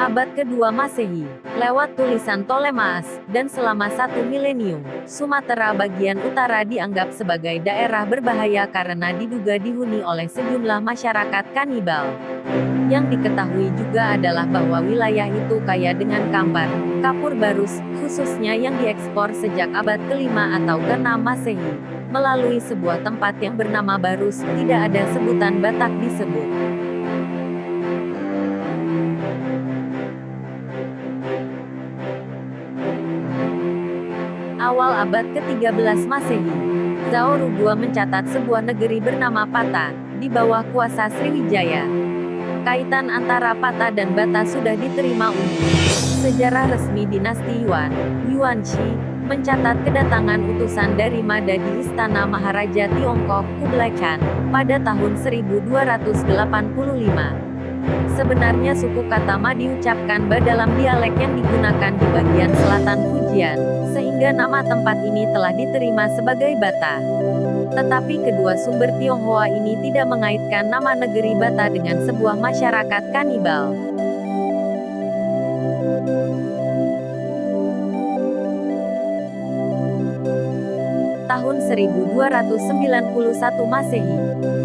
Abad kedua Masehi, lewat tulisan Ptolemeus, dan selama 1 milenium, Sumatera bagian utara dianggap sebagai daerah berbahaya karena diduga dihuni oleh sejumlah masyarakat kanibal. Yang diketahui juga adalah bahwa wilayah itu kaya dengan kambar, kapur barus, khususnya yang diekspor sejak abad ke-5 atau ke-6 Masehi. Melalui sebuah tempat yang bernama Barus, tidak ada sebutan Batak disebut. Awal abad ke-13 Masehi, Zhao Rugua mencatat sebuah negeri bernama Pata, di bawah kuasa Sriwijaya. Kaitan antara Pata dan Bata sudah diterima umum. Sejarah resmi dinasti Yuan, Yuanshi, mencatat kedatangan utusan dari Mada di istana Maharaja Tiongkok, Kublai Khan, pada tahun 1285. Sebenarnya suku kata Ma diucapkan Ba dalam dialek yang digunakan di bagian selatan Fujian, sehingga nama tempat ini telah diterima sebagai Bata. Tetapi kedua sumber Tionghoa ini tidak mengaitkan nama negeri Bata dengan sebuah masyarakat kanibal. Tahun 1291 Masehi,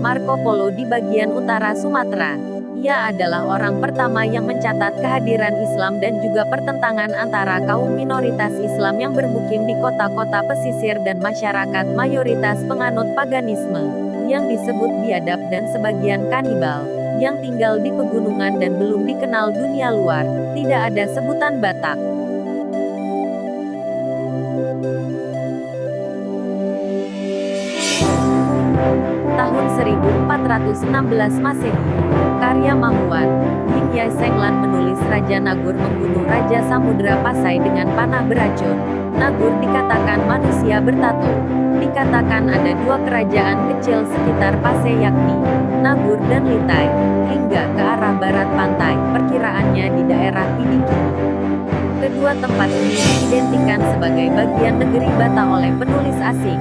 Marco Polo di bagian utara Sumatera. Ia adalah orang pertama yang mencatat kehadiran Islam dan juga pertentangan antara kaum minoritas Islam yang bermukim di kota-kota pesisir dan masyarakat mayoritas penganut paganisme, yang disebut biadab dan sebagian kanibal, yang tinggal di pegunungan dan belum dikenal dunia luar. Tidak ada sebutan Batak. Tahun 1416 Masehi, karya Mahuan, Yin Yai Senglan menulis Raja Nagur membunuh Raja Samudra Pasai dengan panah beracun. Nagur dikatakan manusia bertato. Dikatakan ada dua kerajaan kecil sekitar Pasai yakni Nagur dan Litai, hingga ke arah barat pantai, perkiraannya di daerah Pidikini. Kedua tempat ini diidentikan sebagai bagian negeri Bata oleh penulis asing.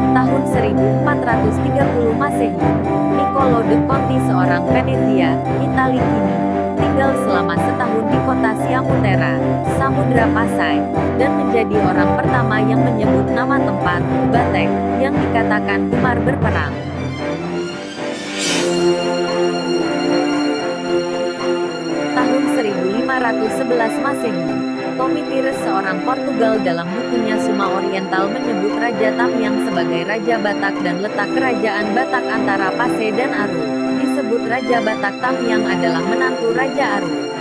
Tahun 1430 Masehi, Niccolo de Conti seorang Venezia, Italia kini, tinggal selama setahun di kota Siamutera, Samudra Pasai, dan menjadi orang pertama yang menyebut nama tempat, Batek, yang dikatakan gemar berperang. Tahun 1511 Masehi, Tommy Pires seorang Portugal dalam bukunya Suma Oriental menyebut Raja Tamyang sebagai Raja Batak dan letak kerajaan Batak antara Pasai dan Aru. Disebut Raja Batak Tamyang adalah menantu Raja Aru.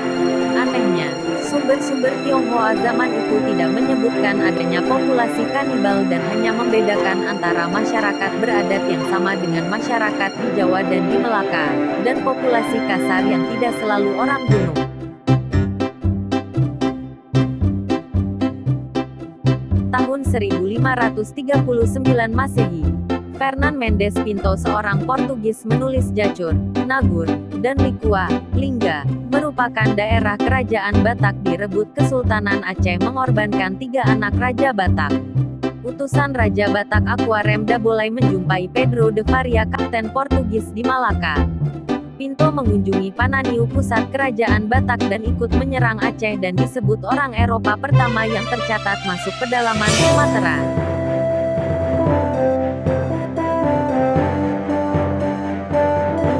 Anehnya, sumber-sumber Tionghoa zaman itu tidak menyebutkan adanya populasi kanibal dan hanya membedakan antara masyarakat beradat yang sama dengan masyarakat di Jawa dan di Melaka, dan populasi kasar yang tidak selalu orang gunung. Tahun 1539 Masehi, Fernand Mendes Pinto seorang Portugis menulis Jacur, Nagur, dan Likua, Lingga, merupakan daerah kerajaan Batak direbut Kesultanan Aceh mengorbankan 3 anak Raja Batak. Utusan Raja Batak Aquarem da Bolai menjumpai Pedro de Faria Kapten Portugis di Malaka. Pinto mengunjungi Pananiu pusat kerajaan Batak dan ikut menyerang Aceh dan disebut orang Eropa pertama yang tercatat masuk pedalaman Sumatera.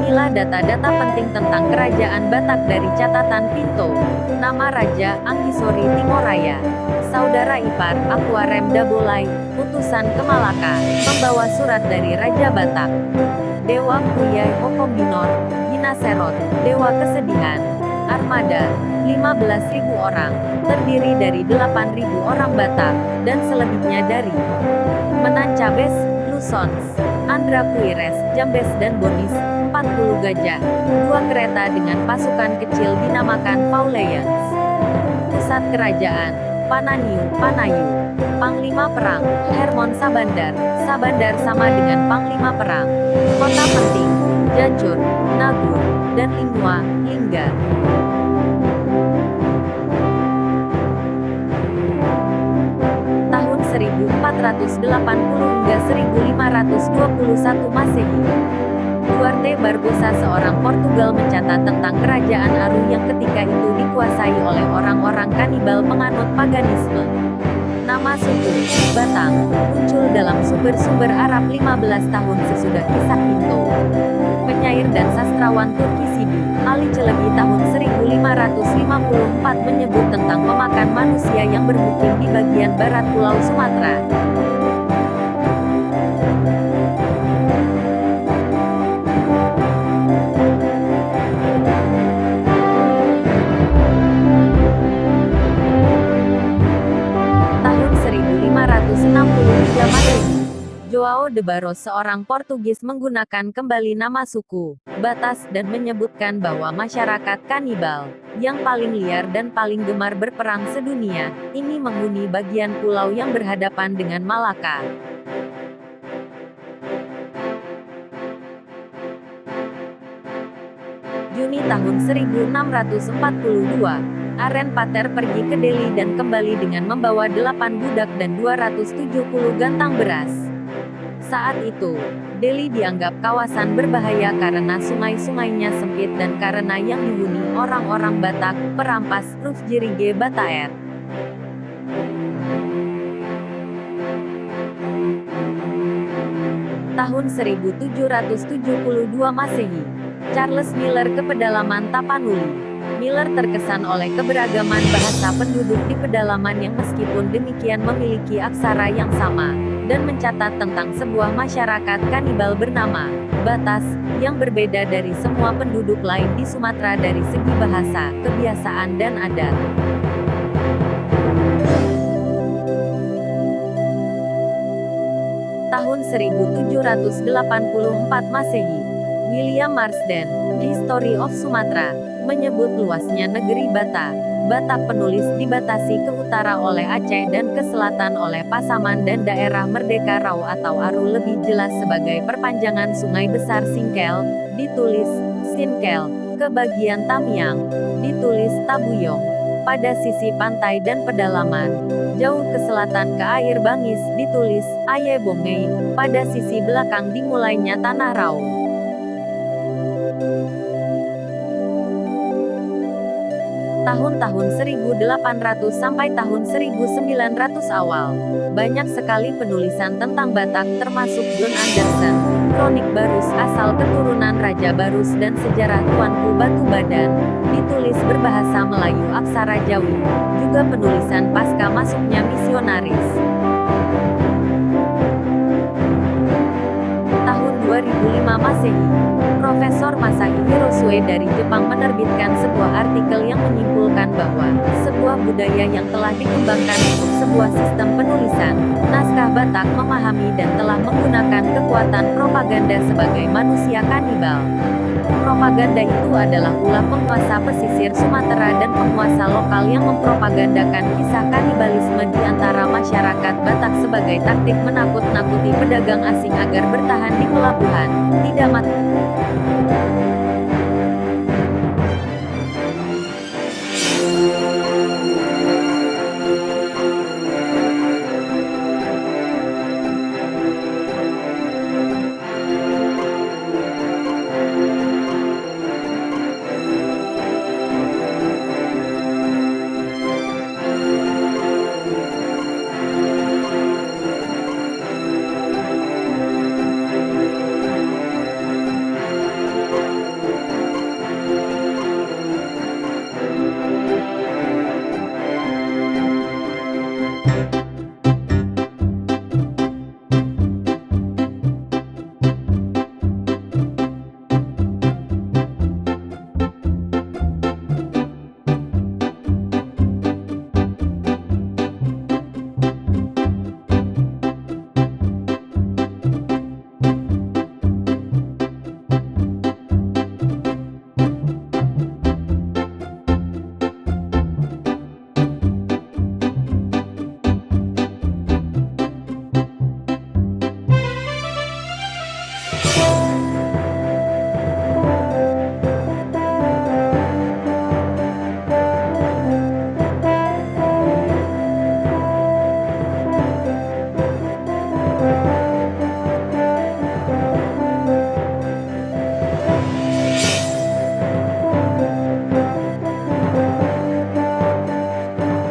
Inilah data-data penting tentang kerajaan Batak dari catatan Pinto. Nama Raja, Anggisori Timoraya. Saudara ipar, Aquarem da Bolai, utusan ke Malaka, membawa surat dari Raja Batak. Dewa Kuyai Okombinor, Ginaserot, Dewa Kesedihan. Armada, 15.000 orang, terdiri dari 8.000 orang Batak, dan selebihnya dari Menancabes, Lusons, Andra Kuires, Jambes dan Bonis, 40 gajah, 2 kereta dengan pasukan kecil dinamakan Paulians. Pusat kerajaan, Pananiu, Panayu. Panglima perang, Hermon Sabandar. Sabandar sama dengan Panglima perang. Kota penting, Jacur, Nagur, dan Lingua, Lingga. Tahun 1480 hingga 1521 Masehi. Duarte Barbosa, seorang Portugal, mencatat tentang kerajaan Aru yang ketika itu dikuasai oleh orang-orang kanibal penganut paganisme. Nama suku Batang muncul dalam sumber-sumber Arab 15 tahun sesudah kisah Pinto. Penyair dan sastrawan Turki Sidi Ali Çelebi tahun 1554 menyebut tentang pemakan manusia yang bermukim di bagian barat Pulau Sumatera. Tahun 1563 Masehi, João de Barros, seorang Portugis, menggunakan kembali nama suku Batas dan menyebutkan bahwa masyarakat kanibal yang paling liar dan paling gemar berperang sedunia ini menghuni bagian pulau yang berhadapan dengan Malaka. Juni tahun 1642, Aren Pater pergi ke Delhi dan kembali dengan membawa 8 budak dan 270 gantang beras. Saat itu, Delhi dianggap kawasan berbahaya karena sungai-sungainya sempit dan karena yang dihuni orang-orang Batak, perampas, Rufjirige Bataer. Tahun 1772 Masehi, Charles Miller ke pedalaman Tapanuli. Miller terkesan oleh keberagaman bahasa penduduk di pedalaman yang meskipun demikian memiliki aksara yang sama, dan mencatat tentang sebuah masyarakat kanibal bernama Batas, yang berbeda dari semua penduduk lain di Sumatera dari segi bahasa, kebiasaan dan adat. Tahun 1784 Masehi, William Marsden, History of Sumatra, menyebut luasnya negeri Batak penulis dibatasi ke utara oleh Aceh dan ke selatan oleh Pasaman dan daerah Merdeka Rau atau Aru, lebih jelas sebagai perpanjangan sungai besar Singkel, ditulis Sinkel, ke bagian Tamiang, ditulis Tabuyong, pada sisi pantai dan pedalaman, jauh ke selatan ke air Bangis, ditulis Aye Bongei, pada sisi belakang dimulainya Tanah Rau. Tahun-tahun 1800 sampai tahun 1900 awal, banyak sekali penulisan tentang Batak termasuk John Anderson, Kronik Barus asal keturunan Raja Barus dan sejarah Tuanku Batu Badan, ditulis berbahasa Melayu aksara Jawi, juga penulisan pasca masuknya misionaris. Tahun 2005 Masehi, Profesor Masahi Hirosue dari Jepang menerbitkan sebuah artikel yang menyimpulkan bahwa sebuah budaya yang telah dikembangkan untuk sebuah sistem penulisan naskah Batak memahami dan telah menggunakan kekuatan propaganda sebagai manusia kanibal. Propaganda itu adalah ulah penguasa pesisir Sumatera dan penguasa lokal yang mempropagandakan kisah kanibalisme di antara masyarakat Batak sebagai taktik menakut-nakuti pedagang asing agar bertahan di pelabuhan, tidak mati.